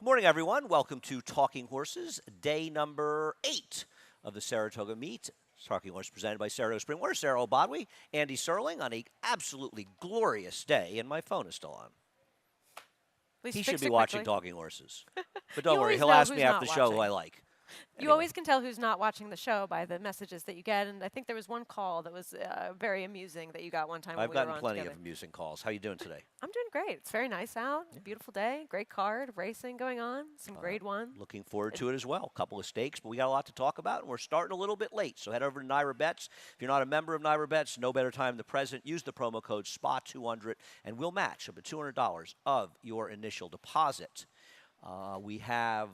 Morning, everyone. Welcome to Talking Horses, day number 8 of the Saratoga Meet. Talking Horse presented by Saratoga Springwater. Sarah O'Bodway, Andy Serling on a absolutely glorious day, and my phone is still on. Please He should fix be it watching quickly. Talking Horses. But You don't worry, always he'll know ask who's me after not the show who I watching. like. You always can tell who's not watching the show by the messages that you get, and I think there was one call that was very amusing that you got one time when I've we were gotten on plenty together. of amusing calls. How you doing today? I'm doing great. It's very nice out. Beautiful day. Great card. Racing going on. Some grade one. Looking forward to it as well. A couple of stakes, but we got a lot to talk about, and we're starting a little bit late. So head over to Naira Bets. If you're not a member of Naira Bets, no better time than the present. Use the promo code SPA200, and we'll match up to $200 of your initial deposit. We have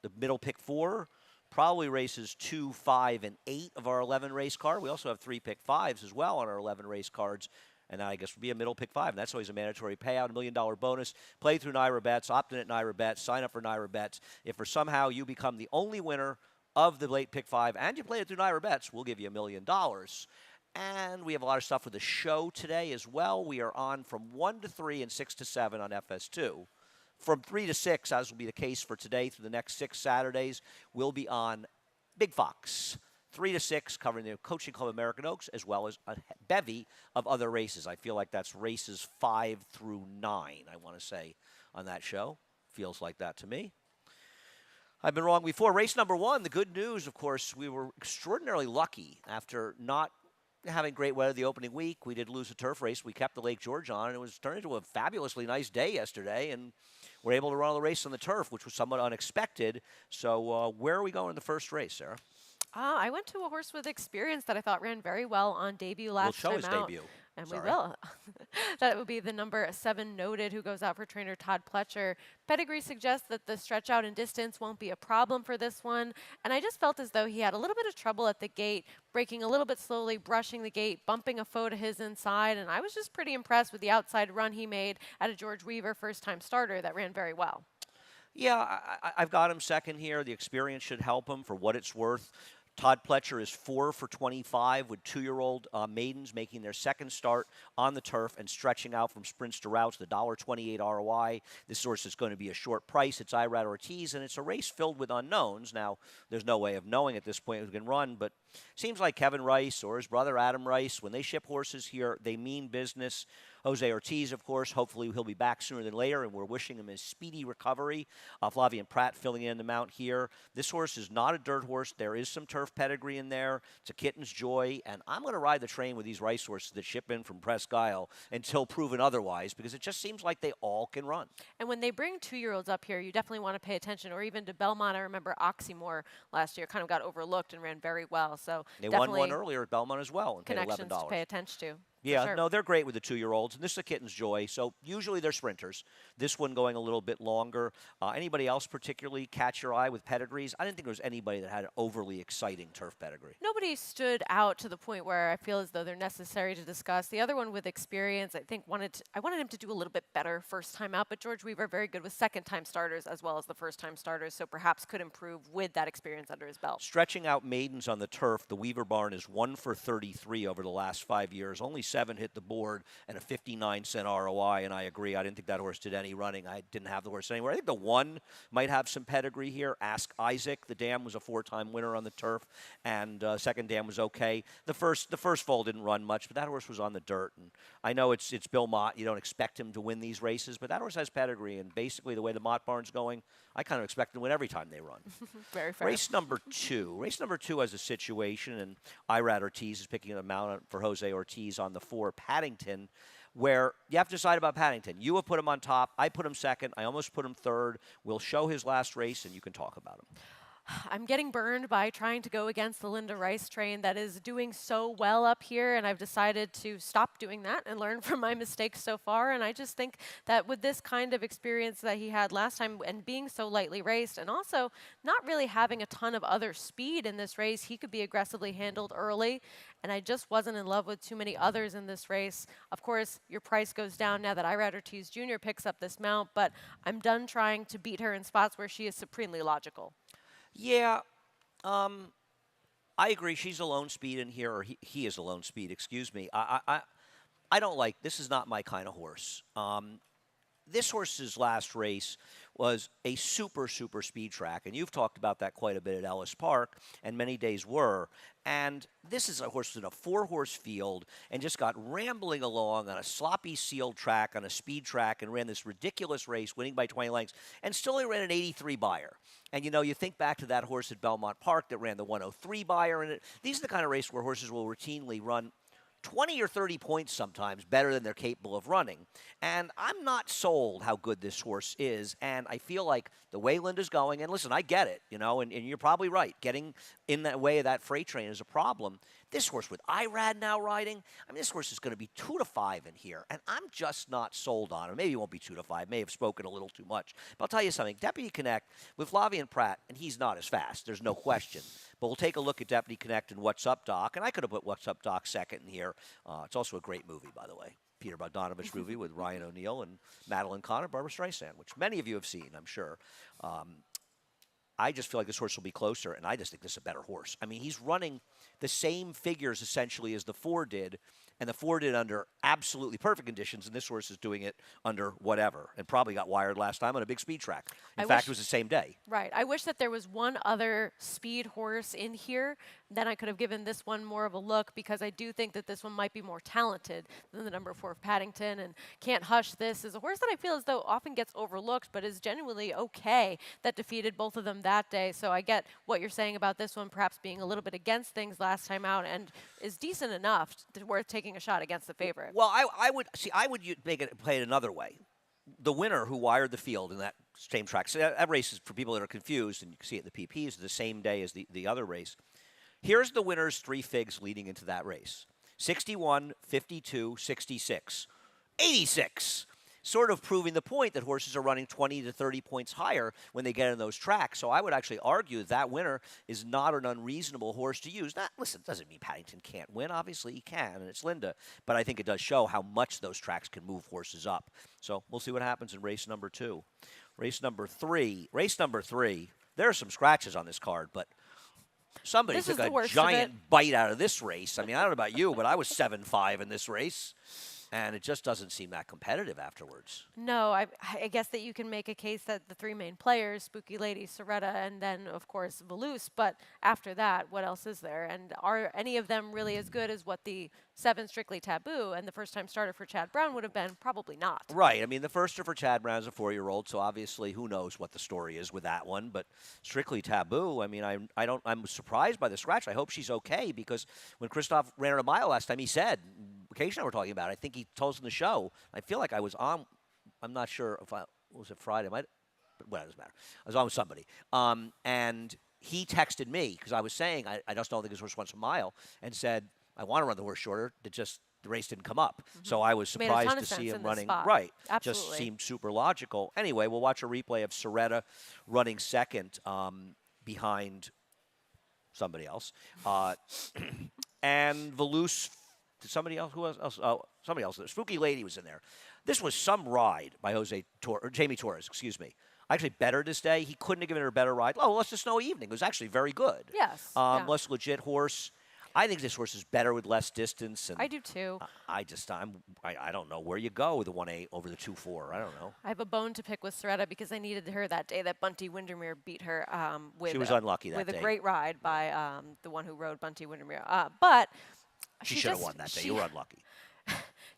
the middle pick 4. Probably races 2, 5, and 8 of our 11 race card. We also have 3 pick 5s as well on our 11 race cards. And that, I guess, would be a middle pick 5. And that's always a mandatory payout, $1 million bonus. Play through Naira Bets, opt in at Naira Bets, sign up for Naira Bets. If for somehow you become the only winner of the late pick 5 and you play it through Naira Bets, we'll give you $1 million. And we have a lot of stuff for the show today as well. We are on from 1 to 3 and 6 to 7 on FS2. From 3 to 6, as will be the case for today through the next 6 Saturdays, we'll be on Big Fox. 3 to 6, covering the Coaching Club American Oaks, as well as a bevy of other races. I feel like that's races 5 through 9, I want to say, on that show. Feels like that to me. I've been wrong before. Race number 1, the good news, of course, we were extraordinarily lucky after not having great weather the opening week. We did lose a turf race. We kept the Lake George on, and it was turned into a fabulously nice day yesterday, and we're able to run the race on the turf, which was somewhat unexpected. So where are we going in the first race, Sarah? I went to a horse with experience that I thought ran very well on debut last time out. We'll show his debut. And Sorry. we will. That would be the number 7 Noted, who goes out for trainer Todd Pletcher. Pedigree suggests that the stretch out in distance won't be a problem for this one. And I just felt as though he had a little bit of trouble at the gate, breaking a little bit slowly, brushing the gate, bumping a foe to his inside. And I was just pretty impressed with the outside run he made at a George Weaver first-time starter that ran very well. Yeah, I've got him second here. The experience should help him for what it's worth. Todd Pletcher is 4 for 25 with 2-year-old maidens making their second start on the turf and stretching out from sprints to routes, the $1.28 ROI. This horse is going to be a short price. It's Irad Ortiz, and it's a race filled with unknowns. Now, there's no way of knowing at this point who can run, but seems like Kevin Rice or his brother Adam Rice, when they ship horses here, they mean business. Jose Ortiz, of course, hopefully he'll be back sooner than later, and we're wishing him a speedy recovery. Flavian Pratt filling in the mount here. This horse is not a dirt horse. There is some turf pedigree in there. It's a kitten's joy, and I'm going to ride the train with these race horses that ship in from Presque Isle until proven otherwise, because it just seems like they all can run. And when they bring 2-year-olds up here, you definitely want to pay attention, or even to Belmont. I remember Oxymore last year kind of got overlooked and ran very well. So they definitely won one earlier at Belmont as well and paid connections $11. to pay attention to. Yeah, sure. No, they're great with the 2-year-olds, and this is a kitten's joy. So usually they're sprinters. This one going a little bit longer. Anybody else particularly catch your eye with pedigrees? I didn't think there was anybody that had an overly exciting turf pedigree. Nobody stood out to the point where I feel as though they're necessary to discuss. The other one with experience, I think I wanted him to do a little bit better first time out, but George Weaver very good with second-time starters as well as the first-time starters, so perhaps could improve with that experience under his belt. Stretching out maidens on the turf, the Weaver barn is 1 for 33 over the last 5 years. Only 7 hit the board and a 59-cent ROI, and I agree. I didn't think that horse did any running. I didn't have the horse anywhere. I think the 1 might have some pedigree here. Ask Isaac. The dam was a 4-time winner on the turf, and second dam was okay. The first foal didn't run much, but that horse was on the dirt. And I know it's Bill Mott. You don't expect him to win these races, but that horse has pedigree, and basically the way the Mott barn's going, I kind of expect him to win every time they run. Very fair. Race number 2. Race number 2 has a situation, and Irad Ortiz is picking a mount for Jose Ortiz on the 4 Paddington, where you have to decide about Paddington. You have put him on top. I put him second. I almost put him third. We'll show his last race, and you can talk about him. I'm getting burned by trying to go against the Linda Rice train that is doing so well up here, and I've decided to stop doing that and learn from my mistakes so far. And I just think that with this kind of experience that he had last time and being so lightly raced and also not really having a ton of other speed in this race, he could be aggressively handled early. And I just wasn't in love with too many others in this race. Of course, your price goes down now that Irad Ortiz Jr. picks up this mount, but I'm done trying to beat her in spots where she is supremely logical. Yeah, I agree. She's a lone speed in here, or he is a lone speed, excuse me. I don't like, this is not my kind of horse. this horse's last race was a super, super speed track, and you've talked about that quite a bit at Ellis Park, and many days were. And this is a horse in a four-horse field and just got rambling along on a sloppy sealed track, on a speed track, and ran this ridiculous race, winning by 20 lengths, and still only ran an 83 buyer. And you think back to that horse at Belmont Park that ran the 103 buyer, and these are the kind of races where horses will routinely run 20 or 30 points sometimes better than they're capable of running. And I'm not sold how good this horse is. And I feel like the way Linda's going, and listen, I get it, and you're probably right. Getting in that way of that freight train is a problem. This horse with Irad now riding, this horse is going to be 2-5 in here. And I'm just not sold on him. Maybe it won't be 2-5. May have spoken a little too much. But I'll tell you something. Deputy Connect with Flavien Prat, and he's not as fast. There's no question. But we'll take a look at Deputy Connect and What's Up, Doc. And I could have put What's Up, Doc second in here. It's also a great movie, by the way. Peter Bogdanovich movie with Ryan O'Neal and Madeline Kahn and Barbara Streisand, which many of you have seen, I'm sure. I just feel like this horse will be closer, and I just think this is a better horse. He's running the same figures essentially as the four did, and the four did under absolutely perfect conditions, and this horse is doing it under whatever, and probably got wired last time on a big speed track. In fact, it was the same day. Right. I wish that there was one other speed horse in here. Then I could have given this one more of a look, because I do think that this one might be more talented than the number 4 of Paddington. And Can't Hush This is a horse that I feel as though often gets overlooked, but is genuinely okay, that defeated both of them that day. So I get what you're saying about this one perhaps being a little bit against things last time out, and is decent enough to worth taking a shot against the favorite. Well, I would play it another way. The winner who wired the field in that same track. So that race is, for people that are confused, and you can see it in the PPs, the same day as the other race. Here's the winner's 3 figs leading into that race: 61, 52, 66, 86. Sort of proving the point that horses are running 20 to 30 points higher when they get in those tracks. So I would actually argue that winner is not an unreasonable horse to use. Listen, it doesn't mean Paddington can't win. Obviously he can, and it's Linda. But I think it does show how much those tracks can move horses up. So we'll see what happens in race number 2. Race number 3. There are some scratches on this card, but somebody took a giant bite out of this race. I don't know about you, but I was 7-5 in this race. And it just doesn't seem that competitive afterwards. No, I guess that you can make a case that the 3 main players, Spooky Lady, Soretta, and then, of course, Valoose. But after that, what else is there? And are any of them really as good as what the 7 Strictly Taboo and the first-time starter for Chad Brown would have been? Probably not. Right. The firster for Chad Brown is a 4-year-old, so obviously who knows what the story is with that one. But Strictly Taboo, I'm surprised by the scratch. I hope she's okay, because when Christoph ran her a mile last time, he said, Casey and I were talking about it, I think he told us in the show, I feel like I was on, I'm not sure if was it Friday? Well, it doesn't matter. I was on with somebody. And he texted me, because I was saying, I just don't think his horse wants a mile, and said, I want to run the horse shorter. The race didn't come up. Mm-hmm. So I was surprised to see him running. Right. Absolutely. Just seemed super logical. Anyway, we'll watch a replay of Soretta running second behind somebody else. And Valoose, somebody else? Who else? Oh, somebody else. Spooky Lady was in there. This was some ride by Jamie Torres, excuse me. I actually bet her this day. He couldn't have given her a better ride. Oh, Less Than Snow Evening. It was actually very good. Yes. Less legit horse. I think this horse is better with less distance. And I do too. I don't know where you go with the 1-8 over the 2-4. I don't know. I have a bone to pick with Soretta, because I needed her that day that Bunty Windermere beat her with. She was unlucky that with day. With a great ride by the one who rode Bunty Windermere. But she should have won that day. You were unlucky.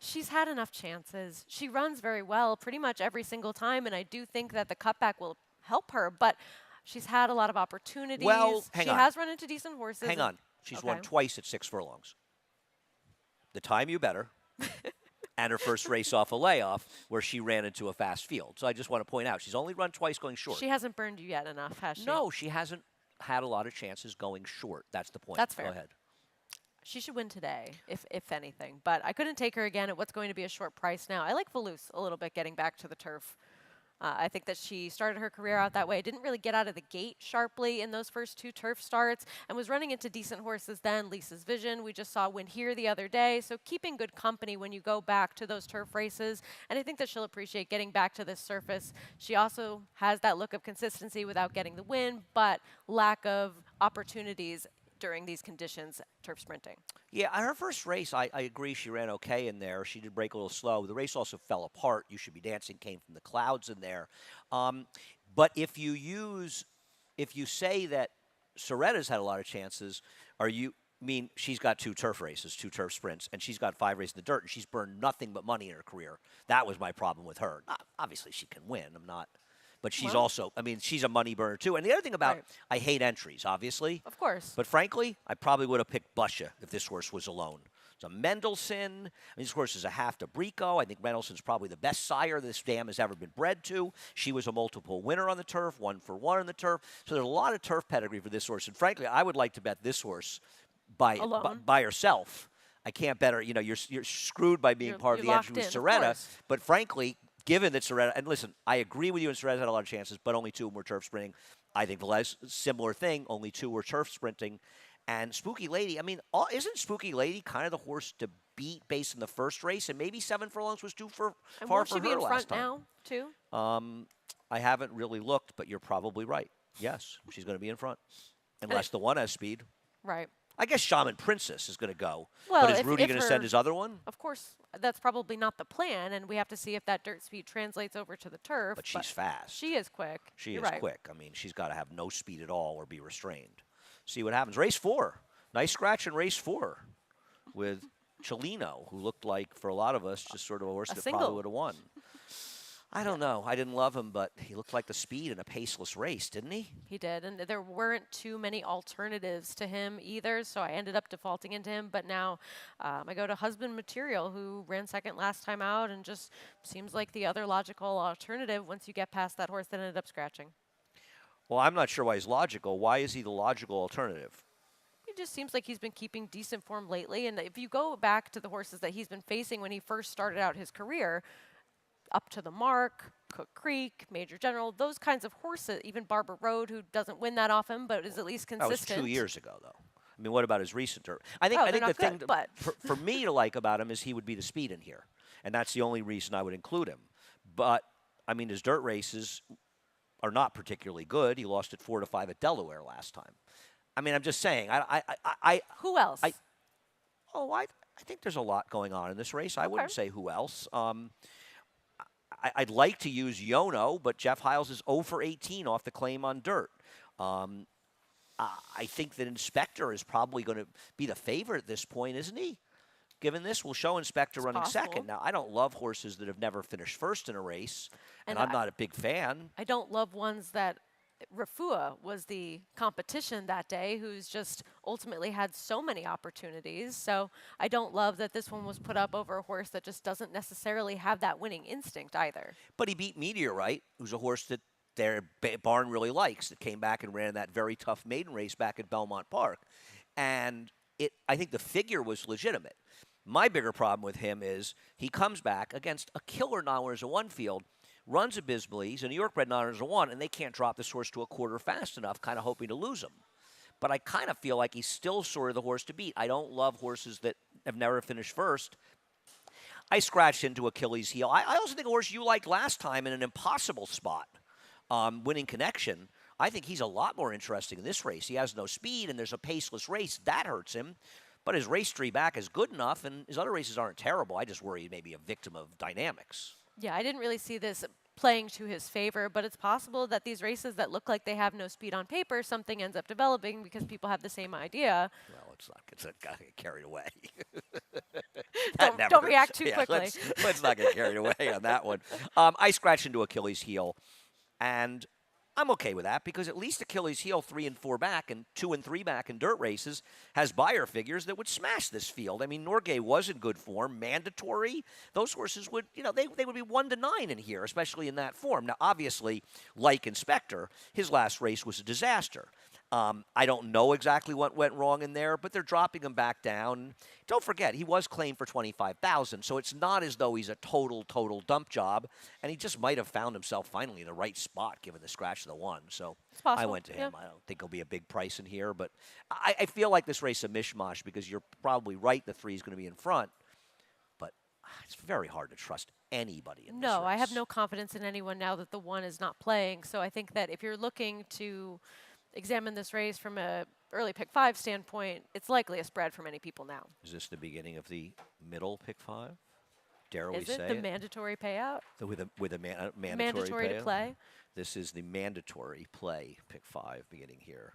She's had enough chances. She runs very well pretty much every single time, and I do think that the cutback will help her. But she's had a lot of opportunities. Well, hang on. She has run into decent horses. Hang on. She's won twice at 6 furlongs. The time you better, and her first race off a layoff where she ran into a fast field. So I just want to point out, she's only run twice going short. She hasn't burned you yet enough, has she? No, she hasn't had a lot of chances going short. That's the point. That's fair. Go ahead. She should win today, if anything. But I couldn't take her again at what's going to be a short price now. I like Valoose a little bit getting back to the turf. I think that she started her career out that way. Didn't really get out of the gate sharply in those first 2 turf starts, and was running into decent horses then. Lisa's Vision, we just saw win here the other day. So keeping good company when you go back to those turf races. And I think that she'll appreciate getting back to this surface. She also has that look of consistency without getting the win, but lack of opportunities during these conditions, turf sprinting. Yeah, her first race, I agree, she ran okay in there. She did break a little slow. The race also fell apart. You Should Be Dancing came from the clouds in there. Um, but if you say that Soretta's had a lot of chances, are you mean she's got two turf races, two turf sprints, and she's got 5 races in the dirt, and she's burned nothing but money in her career. That was my problem with her. Obviously, she can win. I'm not. But she's Well, also, I mean, she's a money burner too. And the other thing about, right. I hate entries, obviously. Of course. But frankly, I probably would have picked Busha if this horse was alone. It's a Mendelssohn. I mean, this horse is a half to Brico. I think Mendelssohn's probably the best sire this dam has ever been bred to. She was a multiple winner on the turf, 1-for-1 on the turf. So there's a lot of turf pedigree for this horse. And frankly, I would like to bet this horse Alone. by herself. I can't bet her. You know, you're screwed by being part of the entry with Soretta. But frankly, given that Soretta, and listen, I agree with you, and Soretta had a lot of chances, but only 2 of them were turf sprinting. I think Velez, similar thing, only 2 were turf sprinting. And Spooky Lady, I mean, isn't Spooky Lady kind of the horse to beat based on the first race? And maybe 7 furlongs was too far And for won't she be her in last front time. now, too? I haven't really looked, but you're probably right. Yes, she's going to be in front, unless the one has speed. Right. I guess Shaman Princess is going to go. Well, but is if- Rudy if going to her- send his other one? Of course, that's probably not the plan, and we have to see if that dirt speed translates over to the turf. But she's fast. She is quick. She You're is right. quick. I mean, she's got to have no speed at all or be restrained. See what happens. Race 4. Nice scratch in race 4 with Chelino, who looked like, for a lot of us, just sort of a horse that single. probably would have won. I don't know. I didn't love him, but he looked like the speed in a paceless race, didn't he? He did, and there weren't too many alternatives to him either, so I ended up defaulting into him. But now I go to Husband Material, who ran second last time out, and just seems like the other logical alternative once you get past that horse that ended up scratching. Well, I'm not sure why he's logical. Why is he the logical alternative? It just seems like he's been keeping decent form lately, and if you go back to the horses that he's been facing when he first started out his career, Up to the Mark, Cook Creek, Major General, those kinds of horses, even Barber Road, who doesn't win that often but is at least That consistent. was 2 years ago, though. I mean, what about his recent turf? I think Oh, I they're think the not thing good, but- for me to like about him is he would be the speed in here, and that's the only reason I would include him. But I mean, his dirt races are not particularly good. He lost at 4-5 at Delaware last time. I mean, I'm just saying. Who else? I think there's a lot going on in this race. I wouldn't say who else. I'd like to use Yono, but Jeff Hiles is 0 for 18 off the claim on dirt. I think that Inspector is probably going to be the favorite at this point, isn't he? Given this, we'll show Inspector running possible. second. Now, I don't love horses that have never finished first in a race, and And I'm not a big fan. I don't love ones that Rafua was the competition that day, who's just ultimately had so many opportunities. So I don't love that this one was put up over a horse that just doesn't necessarily have that winning instinct either. But he beat Meteorite, who's a horse that their barn really likes, that came back and ran that very tough maiden race back at Belmont Park. And I think the figure was legitimate. My bigger problem with him is he comes back against a killer 9-1 field, runs abysmally. He's a New York bred 9-1, and they can't drop this horse to a quarter fast enough, kind of hoping to lose him. But I kind of feel like he's still sort of the horse to beat. I don't love horses that have never finished first. I scratched into Achilles' heel. I also think a horse you liked last time in an impossible spot, Winning Connection. I think he's a lot more interesting in this race. He has no speed, and there's a paceless race. That hurts him. But his race tree back is good enough, and his other races aren't terrible. I just worry he may be a victim of dynamics. Yeah, I didn't really see this playing to his favor, but it's possible that these races that look like they have no speed on paper, something ends up developing because people have the same idea. Well, it's not got to get carried away. Don't react too quickly. Let's not get carried away on that one. I scratched into Achilles' heel, and I'm okay with that because at least Achilles' heel 3 and 4 back and 2 and 3 back in dirt races has buyer figures that would smash this field. I mean, Norgay was in good form, mandatory. Those horses would, they would be 1-9 in here, especially in that form. Now, obviously, like Inspector, his last race was a disaster. I don't know exactly what went wrong in there, but they're dropping him back down. Don't forget, he was claimed for $25,000, so it's not as though he's a total dump job, and he just might have found himself finally in the right spot given the scratch of the one. So I went to him. Yeah. I don't think he'll be a big price in here, but I feel like this race is a mishmash because you're probably right, the 3 is going to be in front, but it's very hard to trust anybody in this No, I have race. no confidence in anyone now that the 1 is not playing. So I think that if you're looking to examine this race from a early pick 5 standpoint, it's likely a spread for many people now. Is this the beginning of the middle pick 5? Dare we Is it say the it? mandatory payout? With a mandatory Mandatory to payout? play? This is the mandatory play pick 5 beginning here.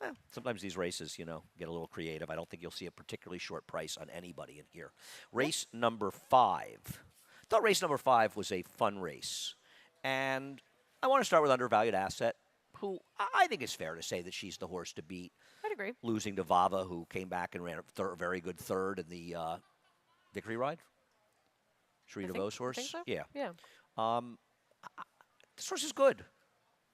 Well, sometimes these races, get a little creative. I don't think you'll see a particularly short price on anybody in here. Race number 5. I thought race number 5 was a fun race. And I want to start with Undervalued Asset, who I think is fair to say that she's the horse to beat. I'd agree. Losing to Vava, who came back and ran a very good third in the Victory Ride. Sharita Vos horse? I think so. Yeah. Yeah. This horse is good.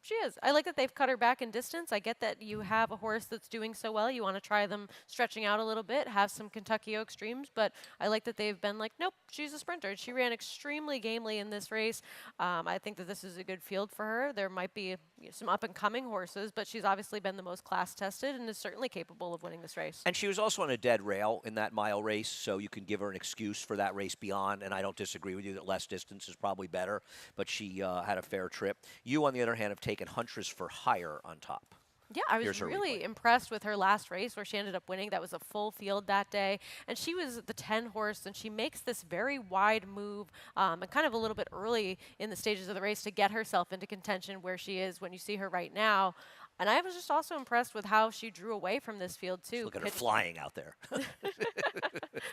She is. I like that they've cut her back in distance. I get that you have a horse that's doing so well. You want to try them stretching out a little bit, have some Kentucky Oak streams, but I like that they've been like, nope, she's a sprinter. She ran extremely gamely in this race. I think that this is a good field for her. There might be some up-and-coming horses, but she's obviously been the most class-tested and is certainly capable of winning this race. And she was also on a dead rail in that mile race, so you can give her an excuse for that race beyond, and I don't disagree with you that less distance is probably better, but she had a fair trip. You, on the other hand, have taken Huntress for hire on top. Yeah, I was really impressed with her last race where she ended up winning. That was a full field that day. And she was the 10 horse, and she makes this very wide move and kind of a little bit early in the stages of the race to get herself into contention where she is when you see her right now. And I was just also impressed with how she drew away from this field, too. Look at her flying out there.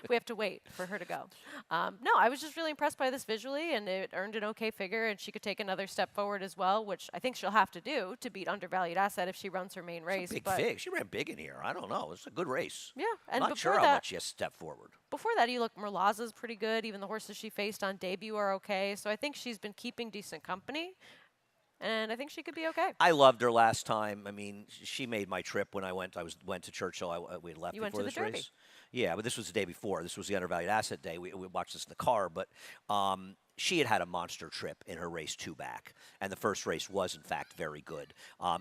We have to wait for her to go. No, I was just really impressed by this visually, and it earned an okay figure, and she could take another step forward as well, which I think she'll have to do to beat Undervalued Asset if she runs her main race. It's a big fig. She ran big in here. I don't know. It's a good race. Yeah. And not sure how much she has to step forward. Before that, you look, Merlaza's pretty good. Even the horses she faced on debut are okay. So I think she's been keeping decent company. And I think she could be okay. I loved her last time. I mean, she made my trip when I went. Went to Churchill. We had left you before went to this the Derby. race. Yeah, but this was the day before. This was the Undervalued Asset day. We watched this in the car, but she had a monster trip in her race 2 back, and the first race was, in fact, very good.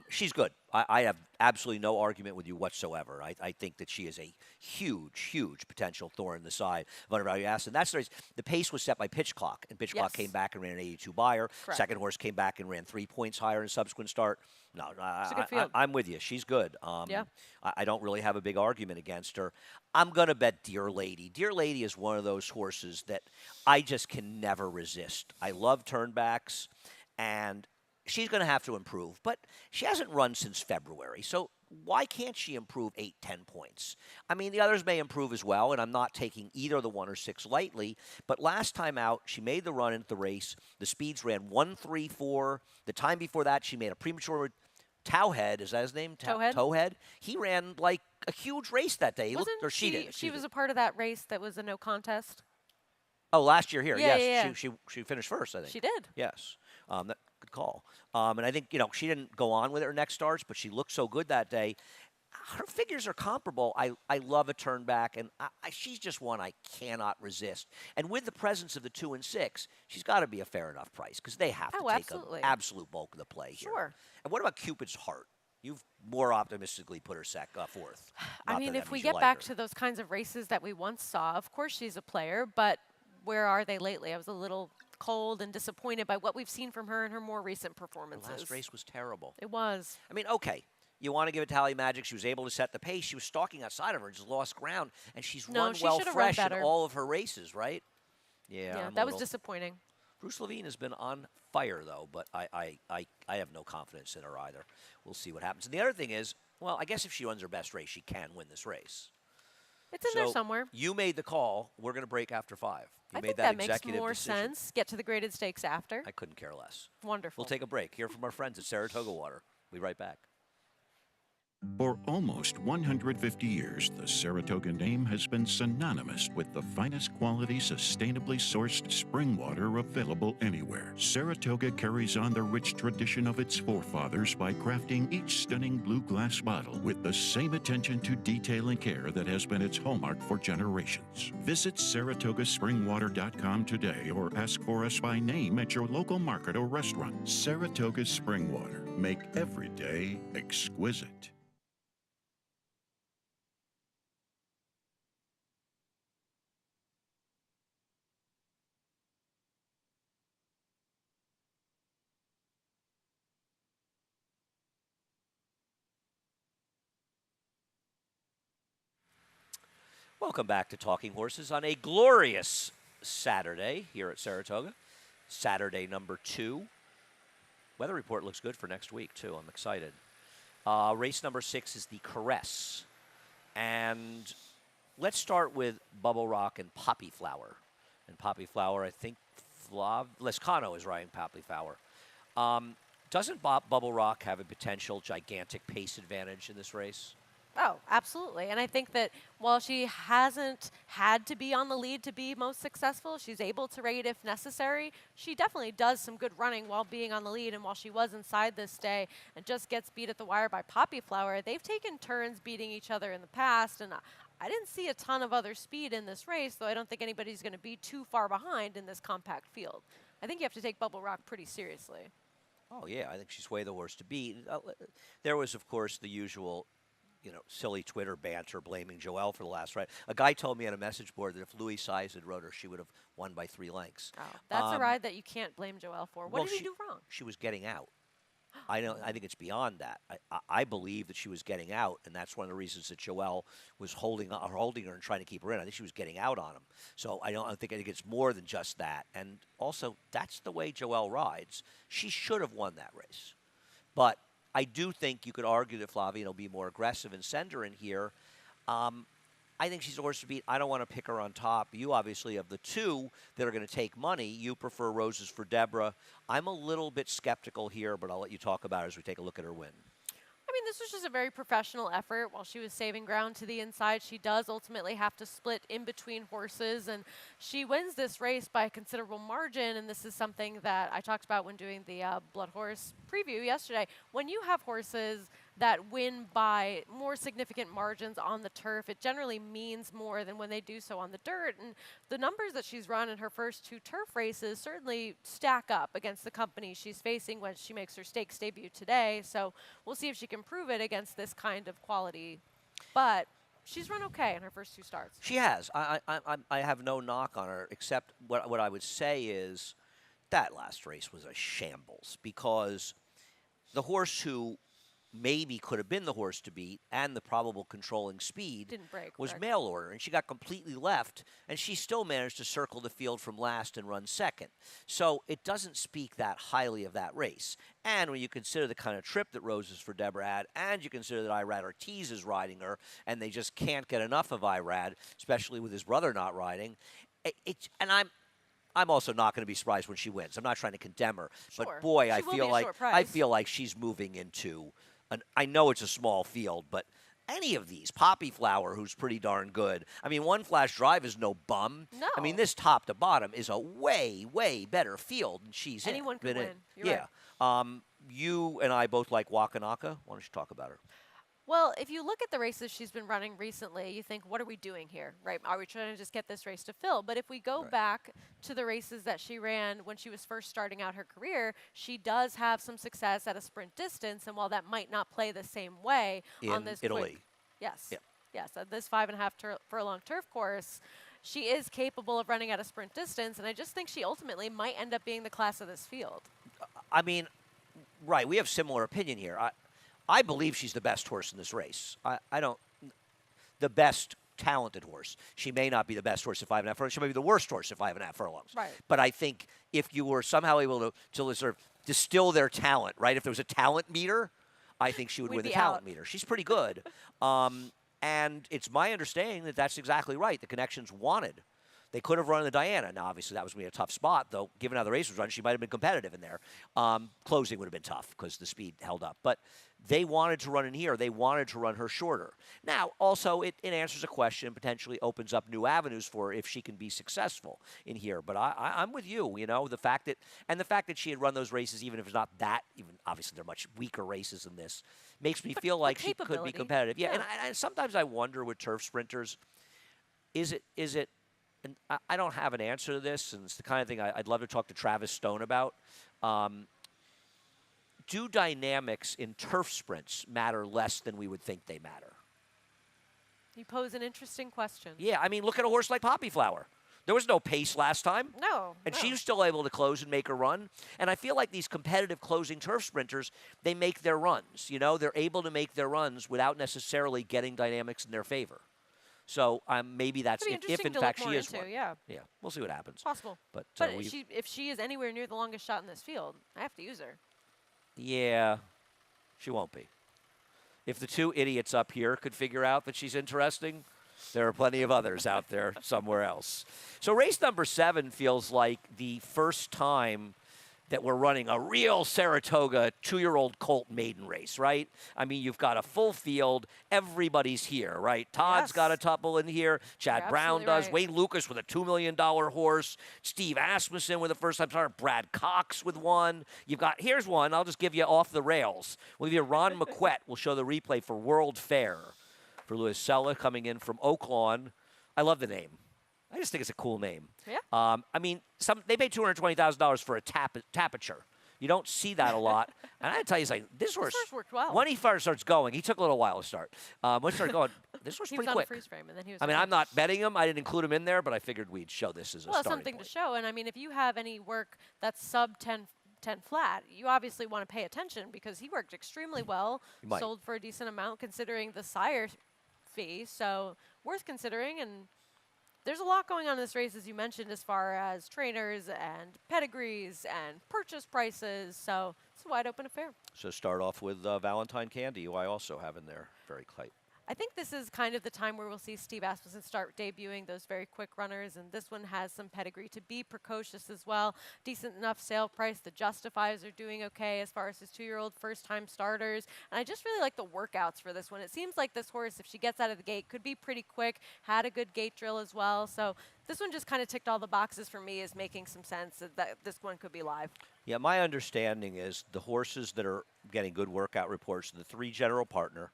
She's good. I have absolutely no argument with you whatsoever. I think that she is a huge, huge potential thorn in the side of Undervalued Asset. And that's the race. The pace was set by Pitch Clock, and Pitch Clock came back and ran an 82 buyer. Correct. Second horse came back and ran 3 points higher in a subsequent start. No, It's a good field. I'm with you. She's good. Yeah. I don't really have a big argument against her. I'm going to bet Dear Lady. Dear Lady is one of those horses that I just can never resist. I love turnbacks, and she's going to have to improve. But she hasn't run since February, so why can't she improve 8, 10 points? I mean, the others may improve as well, and I'm not taking either the 1 or 6 lightly. But last time out, she made the run into the race. The speeds ran 1:34. The time before that, she made a premature Towhead, is that his name? Towhead. Towhead. He ran like a huge race that day. She did. She was a part of that race that was a no contest. Oh, last year here. Yeah, yes, yeah. She finished first, I think. She did. Yes. Good call. And I think, she didn't go on with her next starts, but she looked so good that day. Her figures are comparable. I love a turn back, and she's just one I cannot resist. And with the presence of the 2 and 6, she's got to be a fair enough price because they have to take an absolute bulk of the play here. Sure. And what about Cupid's Heart? You've more optimistically put her fourth. I mean, if we get back to those kinds of races that we once saw, of course she's a player, but where are they lately? I was a little cold and disappointed by what we've seen from her in her more recent performances. The last race was terrible. It was. I mean, okay. You want to give it to Tally Magic. She was able to set the pace. She was stalking outside of her and just lost ground. And she's run well fresh in all of her races, right? Yeah, that was disappointing. Bruce Levine has been on fire, though, but I have no confidence in her either. We'll see what happens. And the other thing is, well, I guess if she runs her best race, she can win this race. It's in there somewhere. You made the call. We're going to break after 5. You I made think that makes more sense. Get to the graded stakes after. I couldn't care less. Wonderful. We'll take a break. Hear from our friends at Saratoga Water. We'll be right back. For almost 150 years, the Saratoga name has been synonymous with the finest quality, sustainably sourced spring water available anywhere. Saratoga carries on the rich tradition of its forefathers by crafting each stunning blue glass bottle with the same attention to detail and care that has been its hallmark for generations. Visit SaratogaSpringwater.com today or ask for us by name at your local market or restaurant. Saratoga Spring Water. Make every day exquisite. Welcome back to Talking Horses on a glorious Saturday here at Saratoga. Saturday number 2. Weather report looks good for next week, too. I'm excited. Race number 6 is the Caress. And let's start with Bubble Rock and Poppy Flower. And Poppy Flower, I think Lescano is riding Poppy Flower. Doesn't Bubble Rock have a potential gigantic pace advantage in this race? Oh, absolutely. And I think that while she hasn't had to be on the lead to be most successful, she's able to rate if necessary. She definitely does some good running while being on the lead, and while she was inside this day and just gets beat at the wire by Poppy Flower, they've taken turns beating each other in the past, and I didn't see a ton of other speed in this race, though I don't think anybody's going to be too far behind in this compact field. I think you have to take Bubble Rock pretty seriously. Oh, yeah, I think she's way the worst to beat. There was, of course, the usual silly Twitter banter blaming Joelle for the last ride. A guy told me on a message board that if Louis Size had rode her, she would have won by 3 lengths. Oh, that's a ride that you can't blame Joelle for. What did he do wrong? She was getting out. I think it's beyond that. I believe that she was getting out, and that's one of the reasons that Joelle was holding her and trying to keep her in. I think she was getting out on him. So I think it's more than just that. And also, that's the way Joelle rides. She should have won that race. But I do think you could argue that Flavien will be more aggressive and send her in here. I think she's a horse to beat. I don't want to pick her on top. You obviously, of the two that are going to take money, you prefer Roses for Deborah. I'm a little bit skeptical here, but I'll let you talk about it as we take a look at her win. I mean, this was just a very professional effort. While she was saving ground to the inside, she does ultimately have to split in between horses, and she wins this race by a considerable margin, and this is something that I talked about when doing the Blood Horse preview yesterday. When you have horses that win by more significant margins on the turf, it generally means more than when they do so on the dirt. And the numbers that she's run in her first 2 turf races certainly stack up against the company she's facing when she makes her stakes debut today. So we'll see if she can prove it against this kind of quality. But she's run okay in her first 2 starts. She has. I have no knock on her, except what I would say is that last race was a shambles, because the horse who maybe could have been the horse to beat and the probable controlling speed Didn't break, was correct. Mail Order, and she got completely left, and she still managed to circle the field from last and run second. So it doesn't speak that highly of that race. And when you consider the kind of trip that Roses for Deborah had, and you consider that Irad Ortiz is riding her, and they just can't get enough of Irad, especially with his brother not riding, I'm also not going to be surprised when she wins. I'm not trying to condemn her, Sure. but boy, She will be a short prize. I feel like she's moving into I know it's a small field, but any of these, Poppy Flower, who's pretty darn good. I mean, One Flash Drive is no bum. No. I mean, this top to bottom is a way, way better field than she's Anyone can been win. in. You're Yeah. You and I both like Wakanaka. Why don't you talk about her? Well, if you look at the races she's been running recently, you think, what are we doing here, right? Are we trying to just get this race to fill? But if we go back to the races that she ran when she was first starting out her career, she does have some success at a sprint distance. And while that might not play the same way on In this Italy. yes, Yep. yes, at this 5.5 furlong turf course, she is capable of running at a sprint distance. And I just think she ultimately might end up being the class of this field. I mean, right, we have similar opinion here. I believe she's the best horse in this race. I don't, the best talented horse. She may not be the best horse at 5.5 furlongs. She may be the worst horse at 5.5 furlongs. Right. But I think if you were somehow able to sort of distill their talent, right? If there was a talent meter, I think she would We'd win the be talent out. meter. She's pretty good. And it's my understanding that that's exactly right. The Connections wanted. They could have run the Diana. Now, obviously, that was going to be a tough spot, though. Given how the race was run, she might have been competitive in there. Closing would have been tough because the speed held up. But they wanted to run in here. They wanted to run her shorter. Now, also, it answers a question, potentially opens up new avenues for her if she can be successful in here. But I'm with you. The fact that she had run those races, even if it's not that, even obviously they're much weaker races than this, makes me feel like she could be competitive. Yeah. And sometimes I wonder with turf sprinters, is it? And I don't have an answer to this, and it's the kind of thing I'd love to talk to Travis Stone about. Do dynamics in turf sprints matter less than we would think they matter? You pose an interesting question. Yeah, I mean, look at a horse like Poppy Flower. There was no pace last time. No. And no. she was still able to close and make a run. And I feel like these competitive closing turf sprinters, they make their runs. They're able to make their runs without necessarily getting dynamics in their favor. So maybe that's It'd be if interesting in to fact look she more is into, one. yeah. Yeah, we'll see what happens. Possible. But But if she is anywhere near the longest shot in this field, I have to use her. yeah, she won't be. If the two idiots up here could figure out that she's interesting, there are plenty of others out there somewhere else. So race number 7 feels like the first time that we're running a real Saratoga 2-year-old colt maiden race, right? I mean, you've got a full field. Everybody's here, right? Todd's got a couple in here. Chad Brown does. right. Wayne Lucas with a $2 million horse. Steve Asmussen with a first-time starter. Brad Cox with one. Here's one. I'll just give you off the rails. We'll give you Ron McQuett. We'll show the replay for World Fair for Louis Sella coming in from Oaklawn. I love the name. I just think it's a cool name. Yeah. I mean, they paid $220,000 for a tapiture. You don't see that a lot. And I gotta tell you, this horse worked well. When he first starts going, he took a little while to start. When he started going, this horse He pretty was on quick. a freeze frame, and then he was. I mean, I'm not betting him. I didn't include him in there, but I figured we'd show this as a starting something point. to show. And I mean, if you have any work that's sub 10 flat, you obviously want to pay attention because he worked extremely well, sold for a decent amount considering the sire fee. So worth considering. And there's a lot going on in this race, as you mentioned, as far as trainers and pedigrees and purchase prices. So it's a wide open affair. So start off with Valentine Candy, who I also have in there very tight. I think this is kind of the time where we'll see Steve Asmussen start debuting those very quick runners, and this one has some pedigree to be precocious as well. Decent enough sale price. The Justifies are doing okay as far as his 2-year-old first-time starters, and I just really like the workouts for this one. It seems like this horse, if she gets out of the gate, could be pretty quick, had a good gate drill as well, so this one just kind of ticked all the boxes for me, is making some sense that this one could be live. Yeah, my understanding is the horses that are getting good workout reports, the 3 General Partner,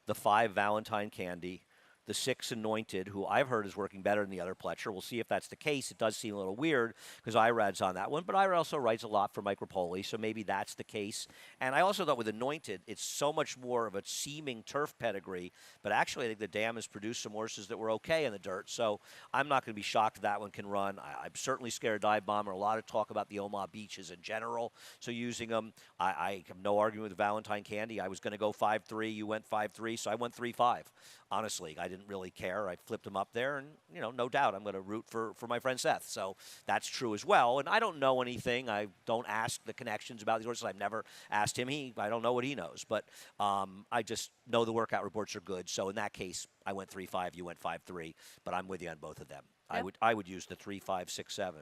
the 5 Valentine Candy, the 6 Anointed, who I've heard is working better than the other Pletcher. We'll see if that's the case. It does seem a little weird because IRAD's on that one, but IRAD also writes a lot for Mike Rapoli, so maybe that's the case. And I also thought with Anointed, it's so much more of a seeming turf pedigree, but actually I think the dam has produced some horses that were okay in the dirt, so I'm not going to be shocked that one can run. I'm certainly scared of Dive Bomber. A lot of talk about the Omaha Beaches in general, so using them. I have no argument with Valentine Candy. I was going to go 5-3. You went 5-3, so I went 3-5. Honestly, I didn't really care. I flipped him up there, and, no doubt I'm going to root for my friend Seth. So that's true as well. And I don't know anything. I don't ask the connections about these horses. I've never asked him. I don't know what he knows. But I just know the workout reports are good. So in that case, I went 3-5. You went 5-3. But I'm with you on both of them. Yep. I would use the 3-5, 6, 7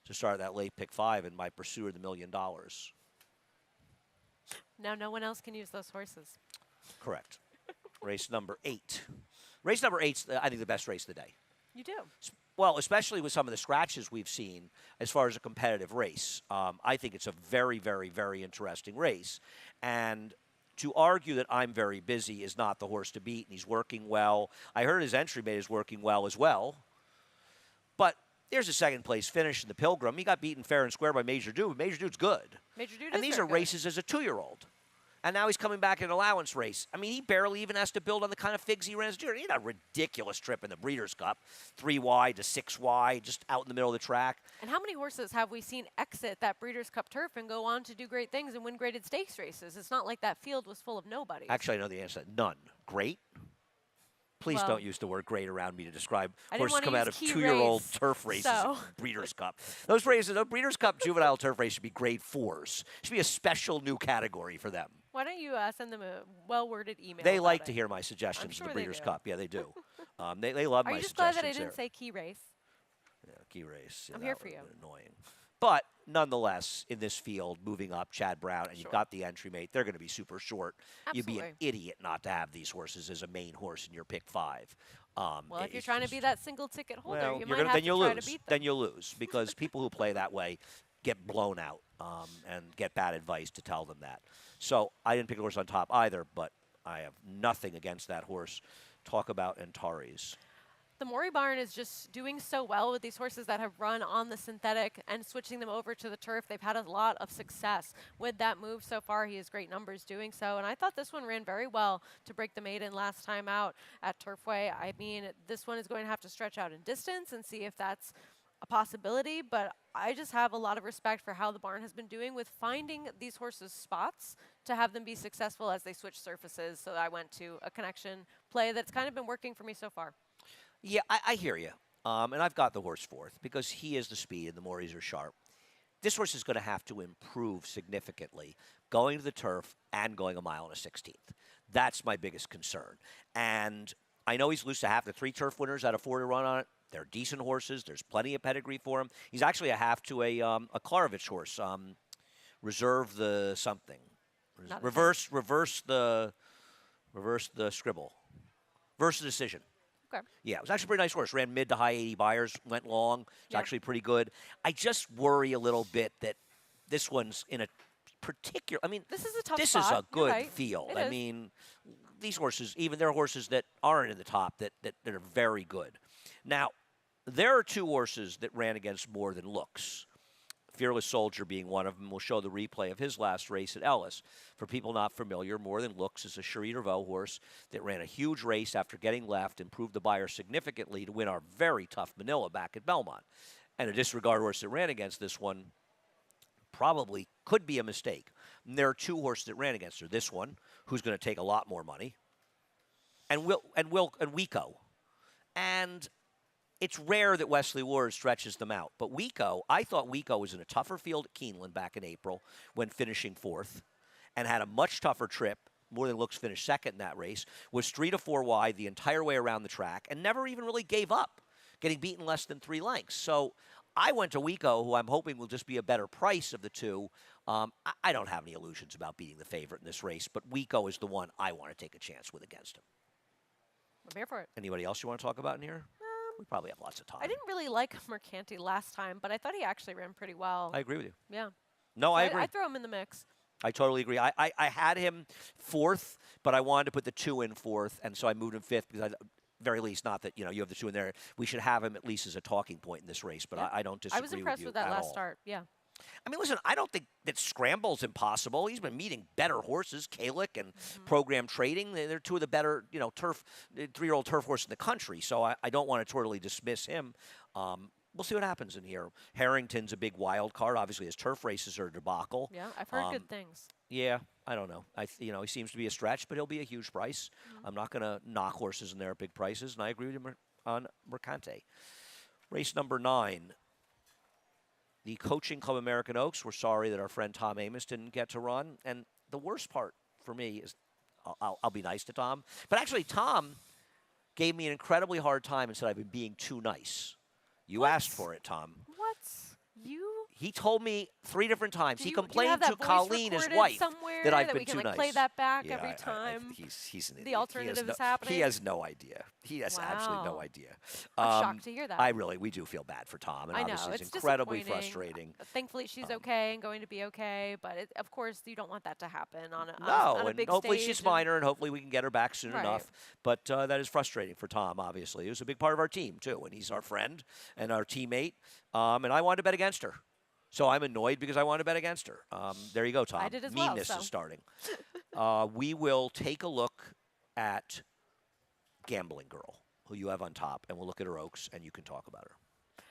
to start that late pick 5 in my pursuit of the $1 million. Now no one else can use those horses. Correct. Race number 8. Race number 8's, I think, the best race of the day. You do? Well, especially with some of the scratches we've seen as far as a competitive race. I think it's a very, very, very interesting race. And to argue that I'm very busy is not the horse to beat, and he's working well. I heard his entry mate is working well as well. But there's a second-place finish in the Pilgrim. He got beaten fair and square by Major Dude. Major Dude's good. Major Dude and these are races as a 2-year-old. And now he's coming back in an allowance race. I mean, he barely even has to build on the kind of figs he ran as a junior. He had a ridiculous trip in the Breeders' Cup, 3 wide to 6 wide, just out in the middle of the track. And how many horses have we seen exit that Breeders' Cup turf and go on to do great things and win graded stakes races? It's not like that field was full of nobody. Actually, I know the answer to that. None. Great? Please don't use the word great around me to describe horses come out of 2-year-old turf races, Breeders' Cup. Those races, the Breeders' Cup juvenile turf race should be grade 4s. Should be a special new category for them. Why don't you send them a well-worded email? They like to hear my suggestions sure for the Breeders' do. Cup. Yeah, they do. They love my suggestions. Are you just glad that I didn't say key race? Yeah, key race. Yeah, I'm here for you. Annoying. But nonetheless, in this field, moving up, Chad Brown, and you've got the entry mate, they're going to be super short. Absolutely. You'd be an idiot not to have these horses as a main horse in your pick 5. Well, if you're trying to be that single ticket holder, well, you might have to try to beat them. Then you'll lose because people who play that way get blown out and get bad advice to tell them that. So I didn't pick a horse on top either, but I have nothing against that horse. Talk about Antares. The Maury barn is just doing so well with these horses that have run on the synthetic and switching them over to the turf. They've had a lot of success with that move so far. He has great numbers doing so. And I thought this one ran very well to break the maiden last time out at Turfway. I mean, this one is going to have to stretch out in distance and see if that's a possibility. But I just have a lot of respect for how the barn has been doing with finding these horses spots to have them be successful as they switch surfaces. So I went to a connection play that's kind of been working for me so far. Yeah, I hear you. And I've got the horse fourth because he is the speed and the more he's sharp. This horse is going to have to improve significantly going to the turf and going a mile and a 16th. That's my biggest concern. And I know he's loose to half. The 3 turf winners out of 4 to run on it. They're decent horses. There's plenty of pedigree for him. He's actually a half to a Klarovich horse. Reserve the something. Reverse the scribble. Reverse the decision. Okay. Yeah, it was actually a pretty nice horse. Ran mid to high 80 buyers, went long. It's Yeah. actually pretty good. I just worry a little bit that this one's in a particular. I mean, This is a tough this spot. is a You're good right. field. It I is. mean, these horses, even there are horses that aren't in the top that are very good. Now, there are 2 horses that ran against more than looks. Fearless Soldier being one of them. We'll show the replay of his last race at Ellis. For people not familiar, More Than Looks is a Cherie Dervaux horse that ran a huge race after getting left, improved the buyer significantly to win our very tough Manila back at Belmont. And a disregard horse that ran against this one probably could be a mistake. And there are 2 horses that ran against her. This one, who's going to take a lot more money, and Wico. And it's rare that Wesley Ward stretches them out. But I thought Wico was in a tougher field at Keeneland back in April when finishing 4th and had a much tougher trip. More Than Looks finished 2nd in that race, was 3 to 4 wide the entire way around the track and never even really gave up, getting beaten less than 3 lengths. So I went to Wico, who I'm hoping will just be a better price of the 2. I don't have any illusions about beating the favorite in this race, but Wico is the one I want to take a chance with against him. I'm here for it. Anybody else you want to talk about in here? We probably have lots of time. I didn't really like Mercanti last time, but I thought he actually ran pretty well. I agree with you. Yeah. No, So I agree. I throw him in the mix. I totally agree. I had him 4th, but I wanted to put the 2 in 4th, and so I moved him 5th because very least, not that you have the 2 in there. We should have him at least as a talking point in this race, but Yeah. I don't disagree I was impressed with you with that at last all. start. Yeah. I mean, listen, I don't think that Scramble's impossible. He's been meeting better horses, Kalick and Program Trading. They're 2 of the better, turf 3-year-old turf horses in the country. So I don't want to totally dismiss him. We'll see what happens in here. Harrington's a big wild card. Obviously, his turf races are a debacle. Yeah. I've heard good things. Yeah, I don't know. He seems to be a stretch, but he'll be a huge price. I'm not going to knock horses in there at big prices, and I agree with you on Mercante. Race number 9. The Coaching Club American Oaks. We're sorry that our friend Tom Amos didn't get to run. And the worst part for me is, I'll be nice to Tom, but actually Tom gave me an incredibly hard time and said I've been being too nice. You What? asked for it, Tom. What? You? He told me 3 different times. Do he you complained have to that voice Colleen, his recorded wife, somewhere that I've that been we can too nice. play that back Yeah, every time? He's an the idiot. alternative is He happening? has no idea. He has absolutely no Wow. idea. I'm shocked to hear that. We do feel bad for Tom, and I know, obviously it's incredibly disappointing. frustrating. Thankfully, she's okay and going to be okay, but of course, you don't want that to happen on a And big hopefully stage. she's and- minor, and hopefully we can get her back soon Right. enough. But that is frustrating for Tom, obviously. He was a big part of our team, too, and he's our friend and our teammate, and I wanted to bet against her. So I'm annoyed because I wanted to bet against her. There you go, Tom. I did as well, Meanness so. is starting. We will take a look at Gambling Girl, who you have on top, and we'll look at her Oaks, and you can talk about her.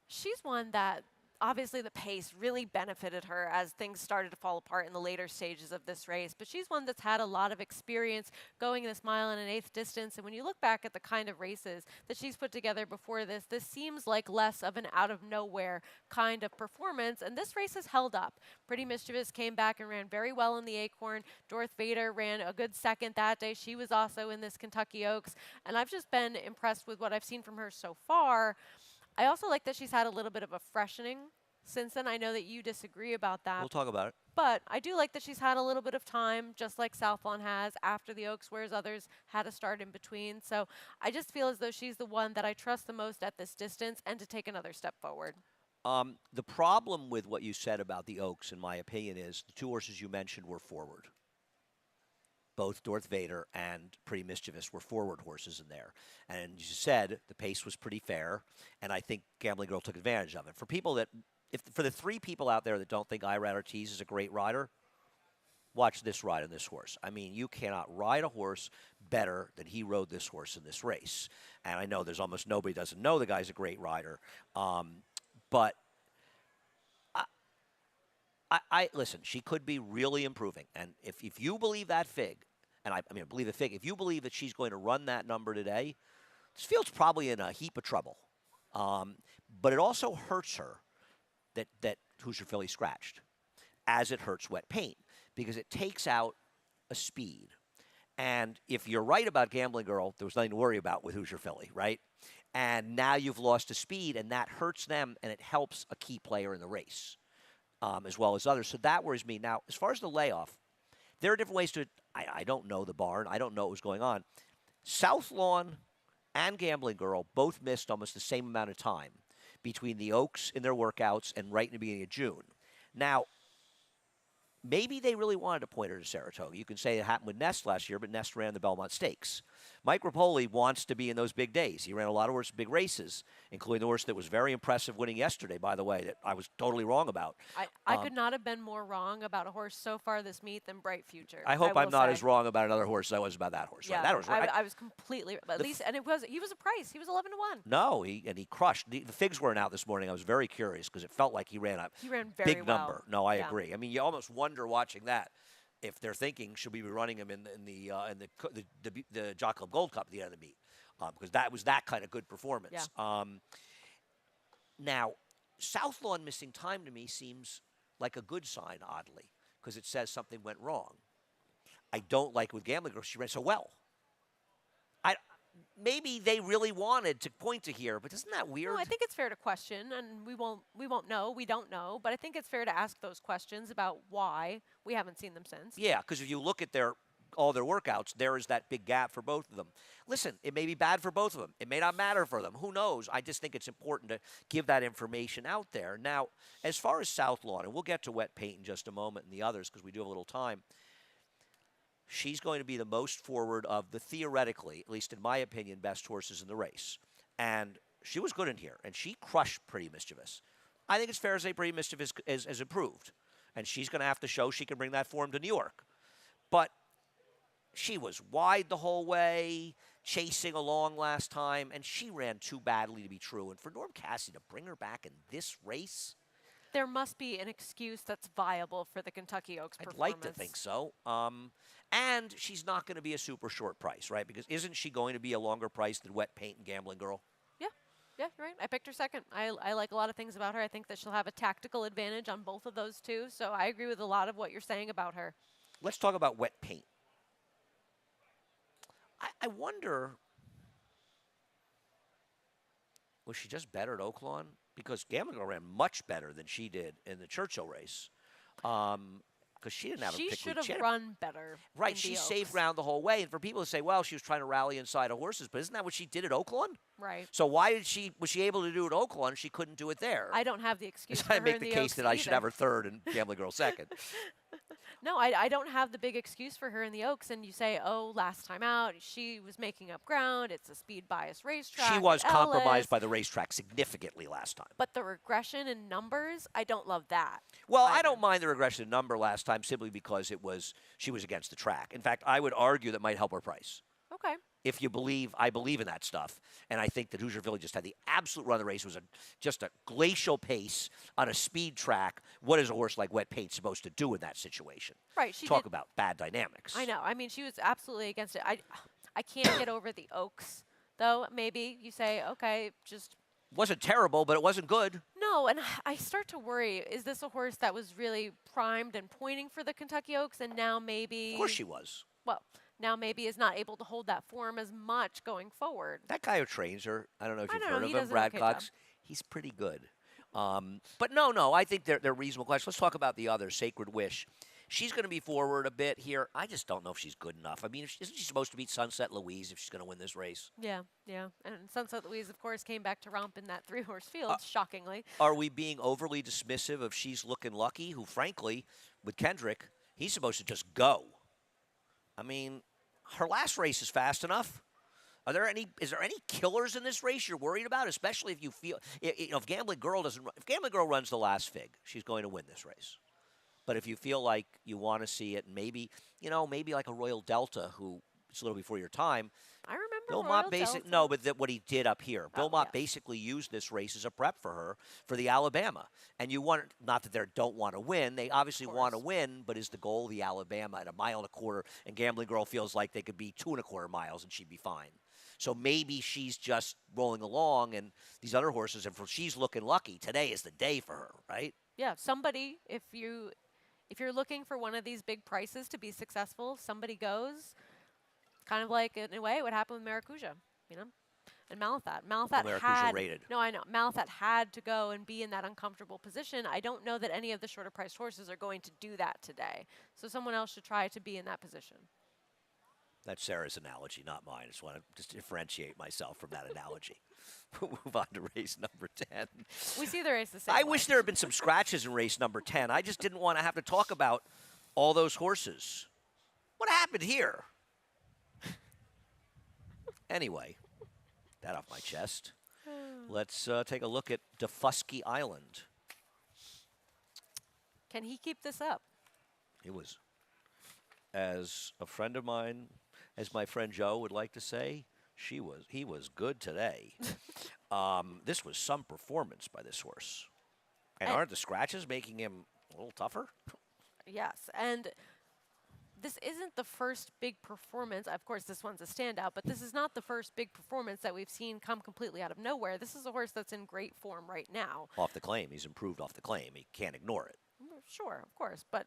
She's one that obviously the pace really benefited her as things started to fall apart in the later stages of this race. But she's one that's had a lot of experience going this 1.125 distance. And when you look back at the kind of races that she's put together before this seems like less of an out of nowhere kind of performance. And this race has held up. Pretty Mischievous came back and ran very well in the Acorn. Dorth Vader ran a good 2nd that day. She was also in this Kentucky Oaks. And I've just been impressed with what I've seen from her so far. I also like that she's had a little bit of a freshening since then. I know that you disagree about that. We'll talk about it. But I do like that she's had a little bit of time, just like Southlawn has, after the Oaks, whereas others had a start in between. So I just feel as though she's the one that I trust the most at this distance and to take another step forward. The problem with what you said about the Oaks, in my opinion, is the 2 horses you mentioned were forward. Both Dorth Vader and Pretty Mischievous were forward horses in there. And you said the pace was pretty fair, and I think Gambling Girl took advantage of it. For people that, for the 3 people out there that don't think Irad Ortiz is a great rider, watch this ride on this horse. I mean, you cannot ride a horse better than he rode this horse in this race. And I know there's almost nobody doesn't know the guy's a great rider. But I listen, she could be really improving. And if you believe that fig, and I believe the fig, if you believe that she's going to run that number today, This field's probably in a heap of trouble. Um, but it also hurts her that Hoosier Philly scratched, as it hurts Wet Paint, because it takes out a speed. And if you're right about Gambling Girl, there was nothing to worry about with Hoosier Philly, right? And now you've lost a speed, and that hurts them, and it helps a key player in the race, as well as others. So that worries me. Now, as far as the layoff, there are different ways to. I don't know the barn. I don't know what was going on. South Lawn and Gambling Girl both missed almost the same amount of time between the Oaks in their workouts and right in the beginning of June. Now, maybe they really wanted to point her to Saratoga. You can say it happened with Nest last year, but Nest ran the Belmont Stakes. Mike Rapoli wants to be in those big days. He ran a lot of big races, including the horse that was very impressive winning yesterday, by the way, that I was totally wrong about. I could not have been more wrong about a horse so far this meet than Bright Future. I hope I'm not say. as wrong about another horse as I was about that horse. Yeah, right? That horse, right? I was completely, but at least, and he was a price. He was 11 to 1. No, he crushed. The figs weren't out this morning. I was very curious because it felt like he ran a very big well. number. No, I agree. I mean, you almost wonder watching that if they're thinking should we be running him in the Jock Club Gold Cup at the end of the meet, because that was that kind of good performance. Yeah. Now, South Lawn missing time to me seems like a good sign, oddly, because it says something went wrong. I don't like with Gambling Girl. She ran so well. Maybe they really wanted to point to here, but isn't that weird? No, I think it's fair to question, and we won't know. We don't know, but I think it's fair to ask those questions about why we haven't seen them since. Yeah, because if you look at all their workouts, there is that big gap for both of them. Listen, it may be bad for both of them. It may not matter for them. Who knows? I just think it's important to give that information out there. Now, as far as South Lawn, and we'll get to Wet Paint in just a moment and the others because we do have a little time. She's going to be the most forward of the theoretically, at least in my opinion, best horses in the race. And she was good in here, and she crushed Pretty Mischievous. I think it's fair to say Pretty Mischievous has improved, and she's going to have to show she can bring that form to New York. But she was wide the whole way, chasing along last time, and she ran too badly to be true. And for Norm Cassidy to bring her back in this race, there must be an excuse that's viable for the Kentucky Oaks I'd performance. like to think so. And she's not going to be a super short price, right? Because isn't she going to be a longer price than Wet Paint and Gambling Girl? Yeah, you're right. I picked her second. I like a lot of things about her. I think that she'll have a tactical advantage on both of those two. So I agree with a lot of what you're saying about her. Let's talk about Wet Paint. I wonder, was she just better at Oaklawn? Because Gambling Girl ran much better than she did in the Churchill race. Because she didn't have a She particularly should have run better. Right, in she the saved Oaks. ground the whole way. And for people to say, well, she was trying to rally inside of horses, but isn't that what she did at Oaklawn? Right. So why was she able to do it at Oaklawn? She couldn't do it there. I don't have the excuse. I for her make in the the case Oaks that I should either. have her third and Gambling Girl second. No, I don't have the big excuse for her in the Oaks. And you say, oh, last time out, she was making up ground. It's a speed bias racetrack. She was Ellis. compromised by the racetrack significantly last time. But the regression in numbers, I don't love that. Well, either. I don't mind the regression number last time simply because she was against the track. In fact, I would argue that might help her price. Okay. If you believe, I believe in that stuff. And I think that Hoosier Philly just had the absolute run of the race. It was just a glacial pace on a speed track. What is a horse like Wet Paint supposed to do in that situation? Right. Talk about bad dynamics. I know. I mean, she was absolutely against it. I can't get over the Oaks, though. Maybe you say, okay, just. Wasn't terrible, but it wasn't good. No, and I start to worry, is this a horse that was really primed and pointing for the Kentucky Oaks, and now maybe. Of course she was. Well, now maybe is not able to hold that form as much going forward. That guy who trains her, I don't know if you've heard of he him, does an Brad okay Cox. job. He's pretty good. But no, I think they're reasonable questions. Let's talk about the other, Sacred Wish. She's going to be forward a bit here. I just don't know if she's good enough. I mean, isn't she supposed to beat Sunset Louise if she's going to win this race? Yeah. And Sunset Louise, of course, came back to romp in that three-horse field, shockingly. Are we being overly dismissive of She's Looking Lucky, who, frankly, with Kendrick, he's supposed to just go? I mean, her last race is fast enough. Is there any killers in this race you're worried about? Especially if you feel, if Gambling Girl if Gambling Girl runs the last fig, she's going to win this race. But if you feel like you want to see it, maybe like a Royal Delta, who it's a little before your time. I remember Bill Royal Mott basically Delta. but what he did up here. Bill Oh, Mott yes. basically used this race as a prep for her for the Alabama. And you want not that they don't want to win. They obviously want to course. win, but is the goal the Alabama at 1.25 miles, and Gambling Girl feels like they could be 2.25 miles and she'd be fine. So maybe she's just rolling along, and these other horses, and she's looking lucky. Today is the day for her, right? Yeah, somebody, if you're looking for one of these big prices to be successful, somebody goes. Kind of like, in a way, what happened with Maracuja, you know? And Malathat. Malathat Maracuja had, rated. no, I know, Malathat had to go and be in that uncomfortable position. I don't know that any of the shorter priced horses are going to do that today. So someone else should try to be in that position. That's Sarah's analogy, not mine. I just want to differentiate myself from that analogy. We'll move on to race number 10. We see the race the same I way. wish there had been some scratches in race number 10. I just didn't want to have to talk about all those horses. What happened here? Anyway, that off my chest. Let's take a look at Defusky Island. Can he keep this up? It was, as a friend of mine, as my friend Joe would like to say, he was good today. This was some performance by this horse. And aren't the scratches making him a little tougher? Yes, and this isn't the first big performance. Of course, this one's a standout, but this is not the first big performance that we've seen come completely out of nowhere. This is a horse that's in great form right now. Off the claim. He's improved off the claim. He can't ignore it. Sure, of course, but